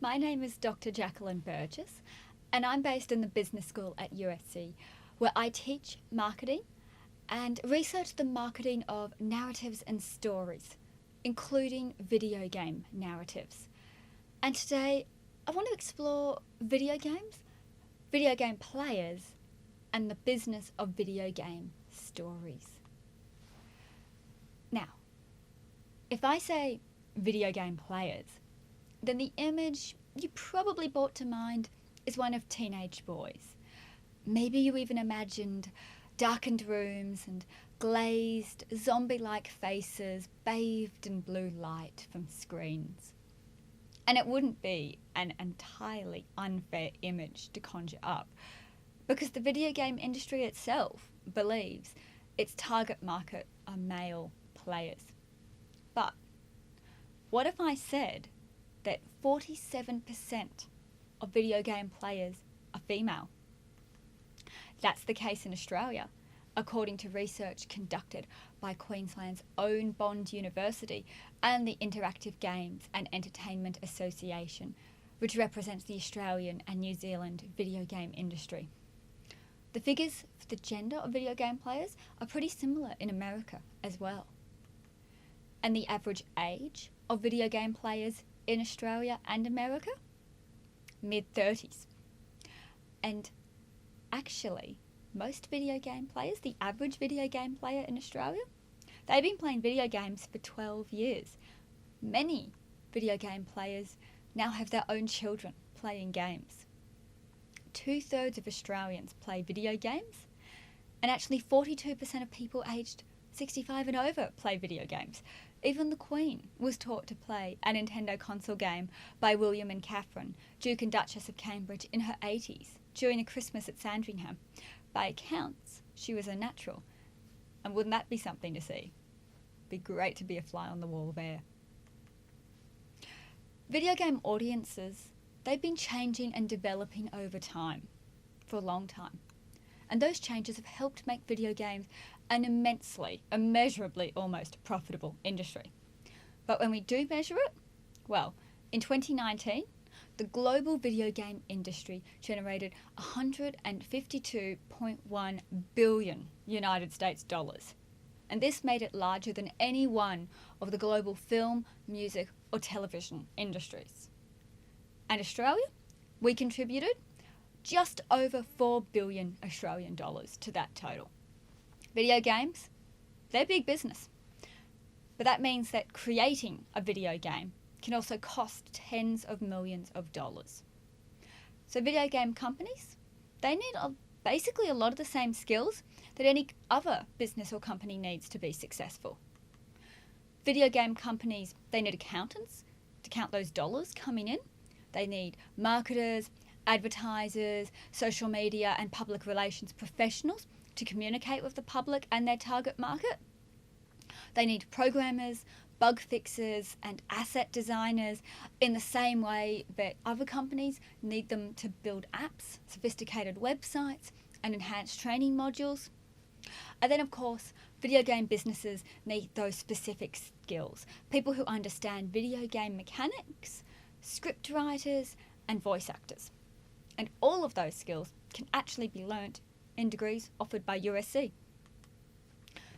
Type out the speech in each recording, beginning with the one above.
My name is Dr. Jacqueline Burgess, and I'm based in the business school at USC, where I teach marketing and research the marketing of narratives and stories, including video game narratives. And today, I want to explore video games, video game players, and the business of video game stories. Now, if I say video game players, then the image you probably brought to mind is one of teenage boys. Maybe you even imagined darkened rooms and glazed, zombie-like faces bathed in blue light from screens. And it wouldn't be an entirely unfair image to conjure up, because the video game industry itself believes its target market are male players. But what if I said that 47% of video game players are female? That's the case in Australia, according to research conducted by Queensland's own Bond University and the Interactive Games and Entertainment Association, which represents the Australian and New Zealand video game industry. The figures for the gender of video game players are pretty similar in America as well. And the average age of video game players in Australia and America? Mid-30s. And actually, most video game players, the average video game player in Australia, they've been playing video games for 12 years. Many video game players now have their own children playing games. 2/3 of Australians play video games, and actually 42% of people aged 65 and over play video games. Even the Queen was taught to play a Nintendo console game by William and Catherine, Duke and Duchess of Cambridge, in her 80s during a Christmas at Sandringham. By accounts, she was a natural. And wouldn't that be something to see? Be great to be a fly on the wall there. Video game audiences, they've been changing and developing over time, for a long time. And those changes have helped make video games an immensely, immeasurably almost profitable industry. But when we do measure it, well, in 2019, the global video game industry generated $152.1 billion United States dollars. And this made it larger than any one of the global film, music, or television industries. And Australia, we contributed just over 4 billion Australian dollars to that total. Video games, they're big business. But that means that creating a video game can also cost tens of millions of dollars. So video game companies, they need basically a lot of the same skills that any other business or company needs to be successful. Video game companies, they need accountants to count those dollars coming in. They need marketers, advertisers, social media and public relations professionals to communicate with the public and their target market. They need programmers, bug fixers, and asset designers in the same way that other companies need them to build apps, sophisticated websites, and enhanced training modules. And then, of course, video game businesses need those specific skills. People who understand video game mechanics, script writers, and voice actors. And all of those skills can actually be learnt in degrees offered by USC.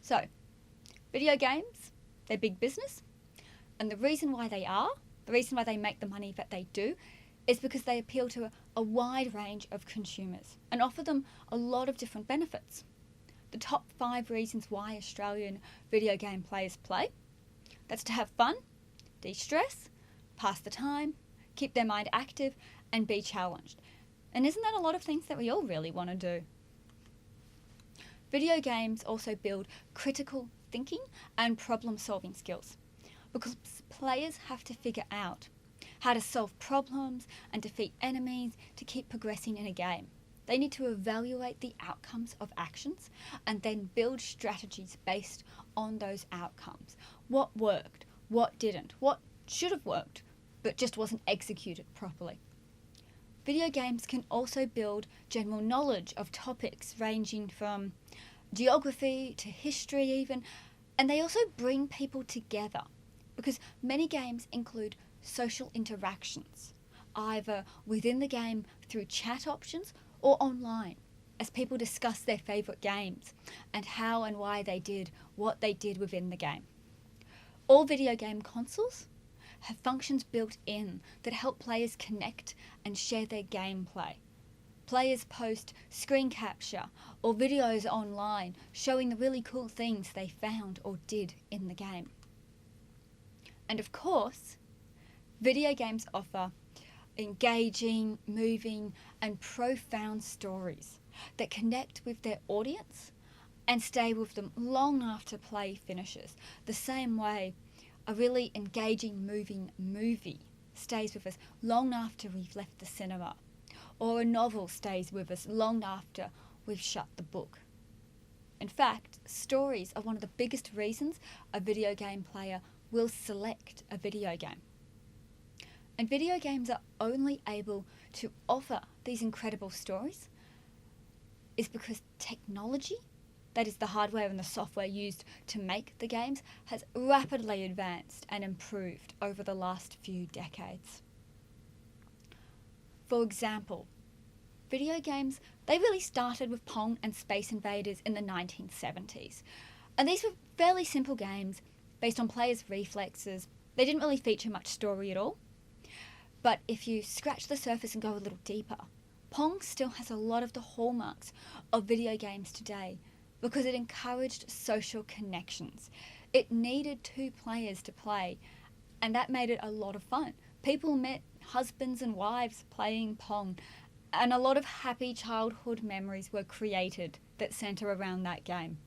So, video games, they're big business. And the reason why they make the money that they do, is because they appeal to a wide range of consumers and offer them a lot of different benefits. The top 5 reasons why Australian video game players play, that's to have fun, de-stress, pass the time, keep their mind active, and be challenged. And isn't that a lot of things that we all really want to do? Video games also build critical thinking and problem-solving skills, because players have to figure out how to solve problems and defeat enemies to keep progressing in a game. They need to evaluate the outcomes of actions and then build strategies based on those outcomes. What worked, what didn't, what should have worked, but just wasn't executed properly. Video games can also build general knowledge of topics ranging from geography to history even, and they also bring people together because many games include social interactions, either within the game through chat options or online, as people discuss their favourite games and how and why they did what they did within the game. All video game consoles have functions built in that help players connect and share their gameplay. Players post screen capture or videos online showing the really cool things they found or did in the game. And of course, video games offer engaging, moving, and profound stories that connect with their audience and stay with them long after play finishes, the same way a really engaging, moving movie stays with us long after we've left the cinema, or a novel stays with us long after we've shut the book. In fact, stories are one of the biggest reasons a video game player will select a video game. And video games are only able to offer these incredible stories is because technology, that is the hardware and the software used to make the games, has rapidly advanced and improved over the last few decades. For example, video games, they really started with Pong and Space Invaders in the 1970s. And these were fairly simple games based on players' reflexes. They didn't really feature much story at all. But if you scratch the surface and go a little deeper, Pong still has a lot of the hallmarks of video games today because it encouraged social connections. It needed two players to play, and that made it a lot of fun. People met husbands and wives playing Pong, and a lot of happy childhood memories were created that centre around that game.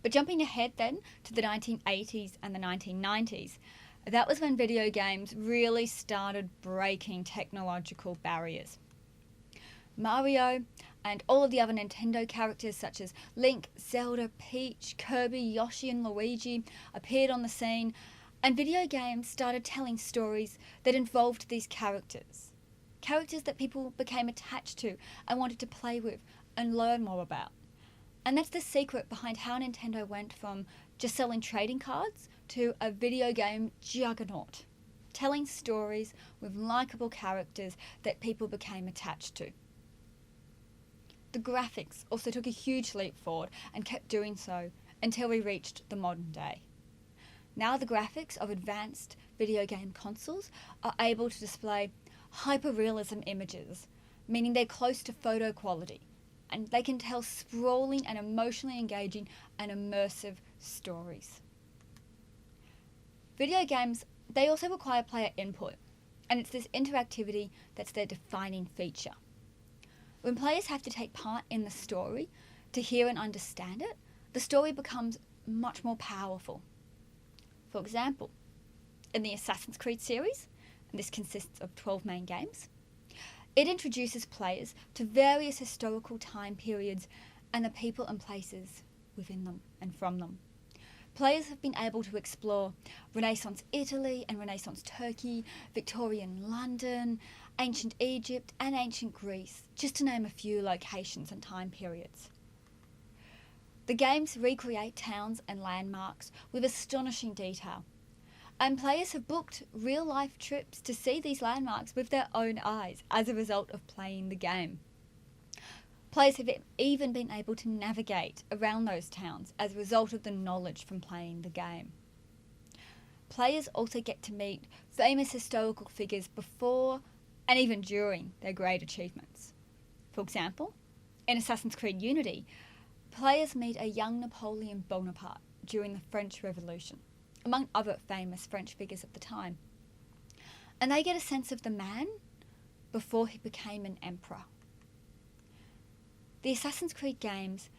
But jumping ahead then to the 1980s and the 1990s, that was when video games really started breaking technological barriers. Mario and all of the other Nintendo characters such as Link, Zelda, Peach, Kirby, Yoshi and Luigi appeared on the scene, and video games started telling stories that involved these characters. Characters that people became attached to and wanted to play with and learn more about. And that's the secret behind how Nintendo went from just selling trading cards to a video game juggernaut, telling stories with likeable characters that people became attached to. The graphics also took a huge leap forward and kept doing so until we reached the modern day. Now the graphics of advanced video game consoles are able to display hyperrealism images, meaning they're close to photo quality, and they can tell sprawling and emotionally engaging and immersive stories. Video games, they also require player input, and it's this interactivity that's their defining feature. When players have to take part in the story to hear and understand it, the story becomes much more powerful. For example, in the Assassin's Creed series, and this consists of 12 main games, it introduces players to various historical time periods and the people and places within them and from them. Players have been able to explore Renaissance Italy and Renaissance Turkey, Victorian London, ancient Egypt and ancient Greece, just to name a few locations and time periods. The games recreate towns and landmarks with astonishing detail, and players have booked real-life trips to see these landmarks with their own eyes as a result of playing the game. Players have even been able to navigate around those towns as a result of the knowledge from playing the game. Players also get to meet famous historical figures before and even during their great achievements. For example, in Assassin's Creed Unity, players meet a young Napoleon Bonaparte during the French Revolution, among other famous French figures of the time. And they get a sense of the man before he became an emperor. The Assassin's Creed games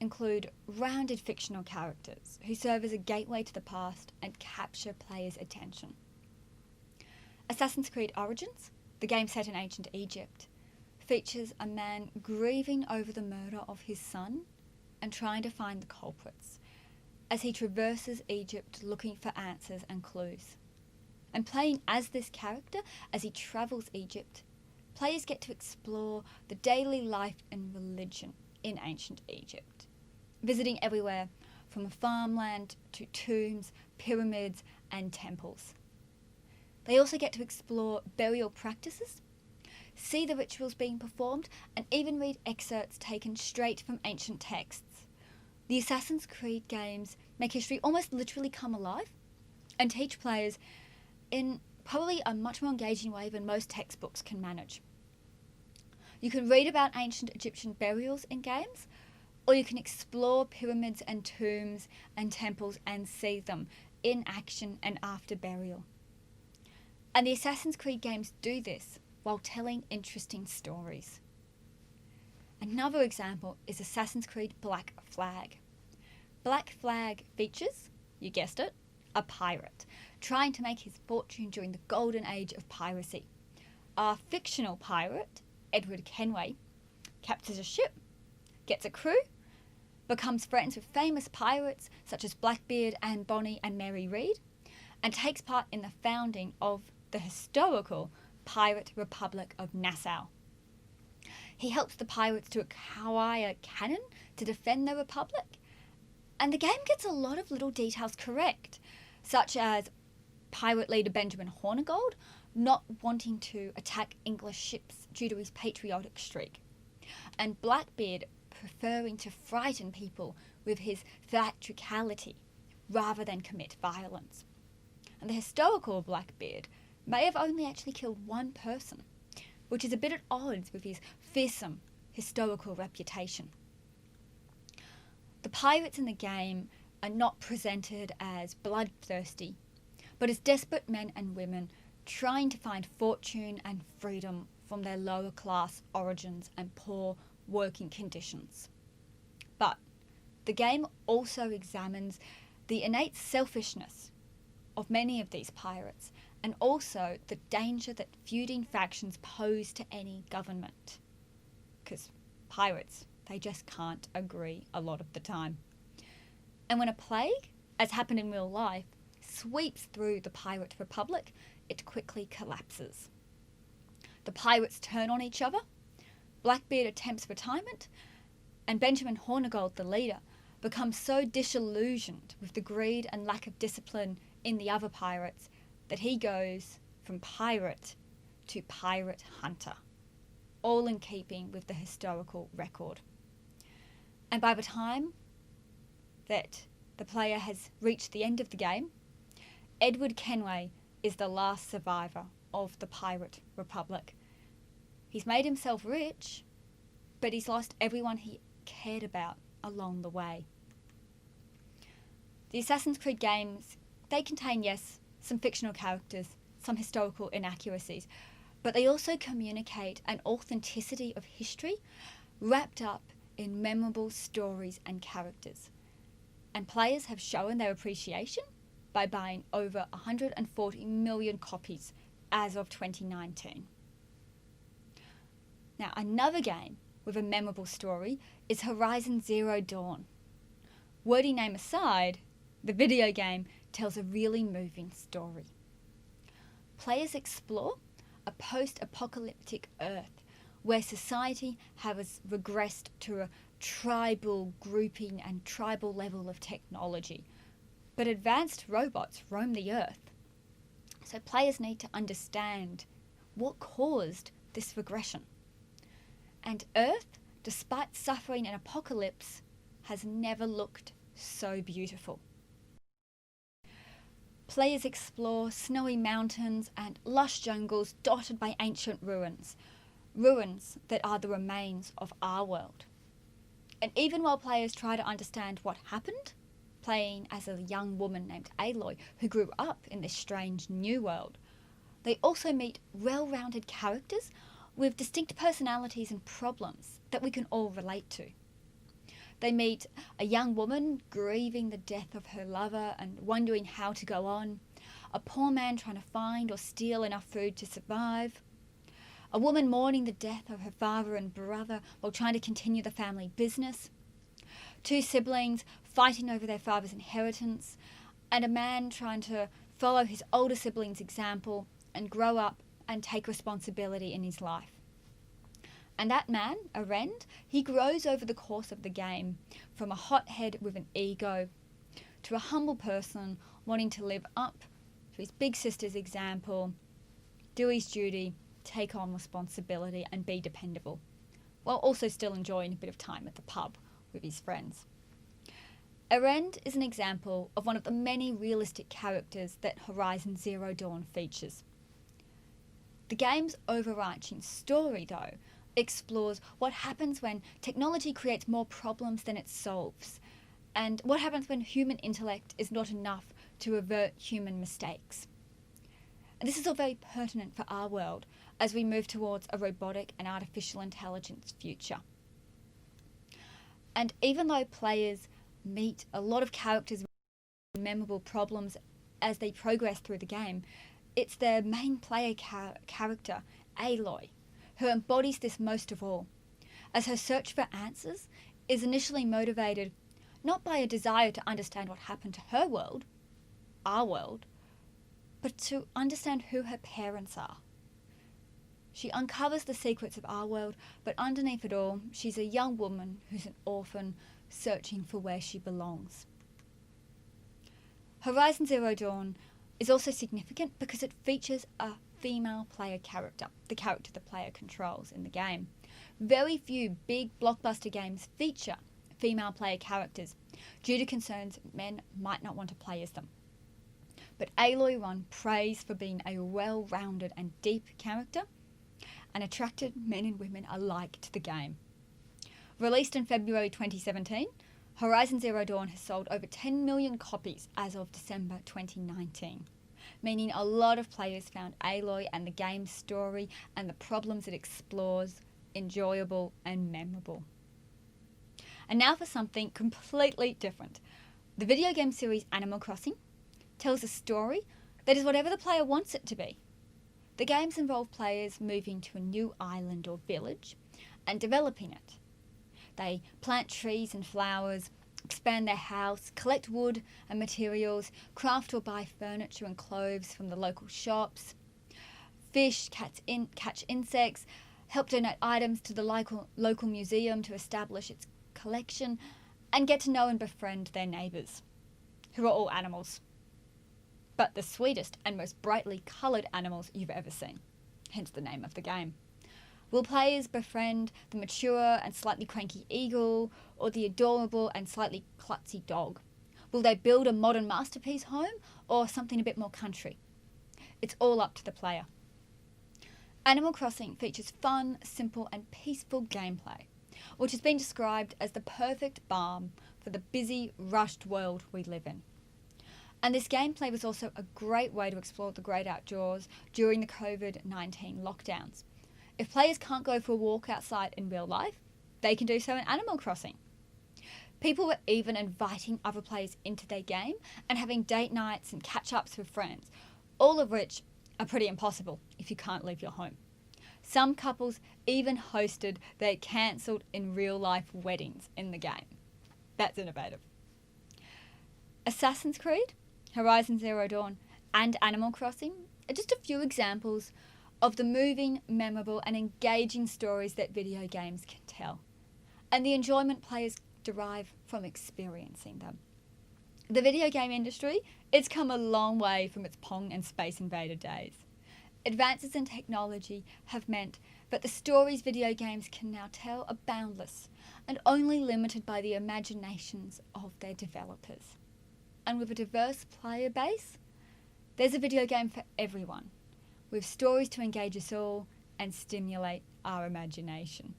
include rounded fictional characters who serve as a gateway to the past and capture players' attention. Assassin's Creed Origins, the game set in ancient Egypt, features a man grieving over the murder of his son and trying to find the culprits as he traverses Egypt looking for answers and clues. And playing as this character as he travels Egypt, players get to explore the daily life and religion in ancient Egypt, visiting everywhere from the farmland to tombs, pyramids and temples. They also get to explore burial practices, see the rituals being performed, and even read excerpts taken straight from ancient texts. The Assassin's Creed games make history almost literally come alive and teach players in probably a much more engaging way than most textbooks can manage. You can read about ancient Egyptian burials in games, or you can explore pyramids and tombs and temples and see them in action and after burial. And the Assassin's Creed games do this while telling interesting stories. Another example is Assassin's Creed Black Flag. Black Flag features, you guessed it, a pirate trying to make his fortune during the golden age of piracy. Our fictional pirate, Edward Kenway, captures a ship, gets a crew, becomes friends with famous pirates such as Blackbeard, Anne Bonny and Mary Read, and takes part in the founding of the historical Pirate Republic of Nassau. He helps the pirates to acquire cannon to defend the Republic, and the game gets a lot of little details correct, such as pirate leader Benjamin Hornigold not wanting to attack English ships due to his patriotic streak, and Blackbeard preferring to frighten people with his theatricality rather than commit violence. And the historical Blackbeard may have only actually killed one person, which is a bit at odds with his fearsome historical reputation. The pirates in the game are not presented as bloodthirsty, but as desperate men and women trying to find fortune and freedom from their lower class origins and poor working conditions. But the game also examines the innate selfishness of many of these pirates, and also the danger that feuding factions pose to any government. Because pirates, they just can't agree a lot of the time. And when a plague, as happened in real life, sweeps through the pirate republic, it quickly collapses. The pirates turn on each other, Blackbeard attempts retirement, and Benjamin Hornigold, the leader, becomes so disillusioned with the greed and lack of discipline in the other pirates that he goes from pirate to pirate hunter, all in keeping with the historical record. And by the time that the player has reached the end of the game, Edward Kenway is the last survivor of the Pirate Republic. He's made himself rich, but he's lost everyone he cared about along the way. The Assassin's Creed games, they contain, yes, some fictional characters, some historical inaccuracies, but they also communicate an authenticity of history wrapped up in memorable stories and characters. And players have shown their appreciation by buying over 140 million copies as of 2019. Now, another game with a memorable story is Horizon Zero Dawn. Wordy name aside, the video game tells a really moving story. Players explore a post-apocalyptic Earth where society has regressed to a tribal grouping and tribal level of technology, but advanced robots roam the Earth. So players need to understand what caused this regression. And Earth, despite suffering an apocalypse, has never looked so beautiful. Players explore snowy mountains and lush jungles dotted by ancient ruins that are the remains of our world. And even while players try to understand what happened, playing as a young woman named Aloy who grew up in this strange new world, they also meet well-rounded characters with distinct personalities and problems that we can all relate to. They meet a young woman grieving the death of her lover and wondering how to go on, a poor man trying to find or steal enough food to survive, a woman mourning the death of her father and brother while trying to continue the family business, two siblings fighting over their father's inheritance, and a man trying to follow his older siblings' example and grow up and take responsibility in his life. And that man, Arend, he grows over the course of the game from a hothead with an ego to a humble person wanting to live up So his big sister's example: do his duty, take on responsibility, and be dependable, while also still enjoying a bit of time at the pub with his friends. Arend is an example of one of the many realistic characters that Horizon Zero Dawn features. The game's overarching story, though, explores what happens when technology creates more problems than it solves, and what happens when human intellect is not enough to avert human mistakes. And this is all very pertinent for our world as we move towards a robotic and artificial intelligence future. And even though players meet a lot of characters with memorable problems as they progress through the game, it's their main player character, Aloy, who embodies this most of all, as her search for answers is initially motivated not by a desire to understand what happened to her world, our world, but to understand who her parents are. She uncovers the secrets of our world, but underneath it all, she's a young woman who's an orphan searching for where she belongs. Horizon Zero Dawn is also significant because it features a female player character, the character the player controls in the game. Very few big blockbuster games feature female player characters due to concerns men might not want to play as them. But Aloy won praise for being a well-rounded and deep character and attracted men and women alike to the game. Released in February 2017, Horizon Zero Dawn has sold over 10 million copies as of December 2019, meaning a lot of players found Aloy and the game's story and the problems it explores enjoyable and memorable. And now for something completely different. The video game series Animal Crossing tells a story that is whatever the player wants it to be. The games involve players moving to a new island or village and developing it. They plant trees and flowers, expand their house, collect wood and materials, craft or buy furniture and clothes from the local shops, fish, catch insects, help donate items to the local museum to establish its collection, and get to know and befriend their neighbours, who are all animals, but the sweetest and most brightly coloured animals you've ever seen, hence the name of the game. Will players befriend the mature and slightly cranky eagle or the adorable and slightly klutzy dog? Will they build a modern masterpiece home or something a bit more country? It's all up to the player. Animal Crossing features fun, simple and peaceful gameplay, which has been described as the perfect balm for the busy, rushed world we live in. And this gameplay was also a great way to explore the great outdoors during the COVID-19 lockdowns. If players can't go for a walk outside in real life, they can do so in Animal Crossing. People were even inviting other players into their game and having date nights and catch-ups with friends, all of which are pretty impossible if you can't leave your home. Some couples even hosted their cancelled in real-life weddings in the game. That's innovative. Assassin's Creed, Horizon Zero Dawn, and Animal Crossing are just a few examples of the moving, memorable and engaging stories that video games can tell, and the enjoyment players derive from experiencing them. The video game industry, it's come a long way from its Pong and Space Invader days. Advances in technology have meant that the stories video games can now tell are boundless and only limited by the imaginations of their developers. And with a diverse player base, there's a video game for everyone, with stories to engage us all and stimulate our imagination.